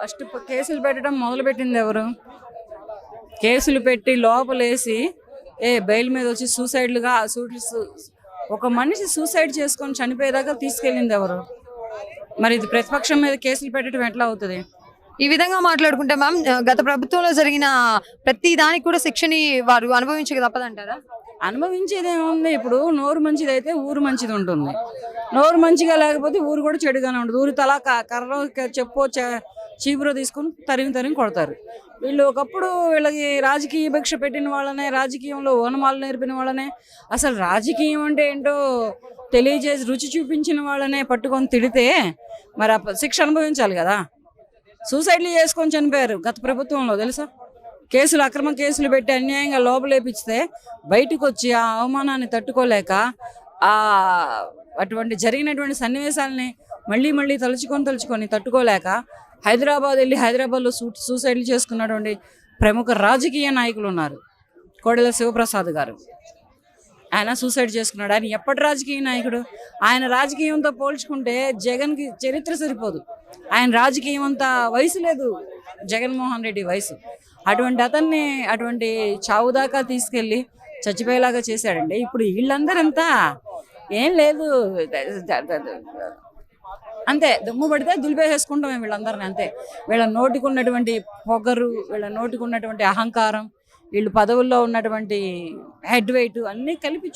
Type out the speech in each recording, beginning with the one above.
First కేసులు పెట్టడం మొదలుపెట్టింది ఎవరు? కేసులు పెట్టి లోపలేసి బెయిల్ మీద వచ్చి ఒక మనిషి సూసైడ్ చేసుకొని చనిపోయేదాకా తీసుకెళ్ళింది ఎవరు? మరి ఇది ప్రతిపక్షం మీద కేసులు పెట్టడం ఎట్లా అవుతుంది? ఈ విధంగా మాట్లాడుకుంటే మ్యామ్ గత ప్రభుత్వంలో జరిగిన ప్రతి దానికి కూడా శిక్షని వారు అనుభవించక తప్పదంటారా? అనుభవించేది ఏముంది? ఇప్పుడు నోరు మంచిది అయితే ఊరు మంచిది ఉంటుంది, నోరు మంచిగా లేకపోతే ఊరు కూడా చెడుగానే ఉంటుంది. ఊరు తలా కర్ర చెప్పో చీపురో తీసుకొని తరిమి కొడతారు. వీళ్ళు ఒకప్పుడు వీళ్ళకి రాజకీయ భిక్ష పెట్టిన వాళ్ళనే, రాజకీయంలో ఓనమాలు నేర్పిన వాళ్ళనే, అసలు రాజకీయం అంటే ఏంటో తెలియజేసి రుచి చూపించిన వాళ్ళనే పట్టుకొని తిడితే మరి ఆ శిక్ష అనుభవించాలి కదా. సూసైడ్లు చేసుకొని చనిపోయారు గత ప్రభుత్వంలో, తెలుసా? అక్రమ కేసులు పెట్టి అన్యాయంగా లోపలేపిస్తే బయటకు వచ్చి ఆ అవమానాన్ని తట్టుకోలేక ఆ అటువంటి జరిగినటువంటి సన్నివేశాలని మళ్ళీ తలుచుకొని తట్టుకోలేక హైదరాబాద్లో సూసైడ్లు చేసుకున్నటువంటి ప్రముఖ రాజకీయ నాయకులు ఉన్నారు. కోడెల శివప్రసాద్ గారు, ఆయన సూసైడ్ చేసుకున్నాడు. ఆయన ఎప్పటి రాజకీయ నాయకుడు? ఆయన రాజకీయంతో పోల్చుకుంటే జగన్కి చరిత్ర సరిపోదు. ఆయన రాజకీయం అంతా వయసు లేదు, జగన్మోహన్ రెడ్డి వయసు. అటువంటి అతన్ని అటువంటి చావు దాకా తీసుకెళ్ళి చచ్చిపోయేలాగా చేశాడండి. ఇప్పుడు వీళ్ళందరంతా ఏం లేదు, అంతే దుమ్ము పడితే దులిపేసేసుకుంటామే వీళ్ళందరినీ, అంతే. వీళ్ళ నోటికి ఉన్నటువంటి పొగరు, వీళ్ళ నోటికి ఉన్నటువంటి అహంకారం, వీళ్ళు పదవుల్లో ఉన్నటువంటి హెడ్ వెయిట్ అన్నీ కలిపి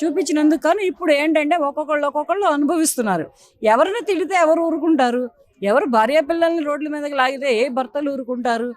చూపించినందుకు కానీ ఇప్పుడు ఏంటంటే ఒక్కొక్కళ్ళు అనుభవిస్తున్నారు. ఎవరిని తిడితే ఎవరు ఊరుకుంటారు? ఎవరు భార్య పిల్లల్ని రోడ్ల మీదకి లాగితే ఏ భర్తలు ఊరుకుంటారు?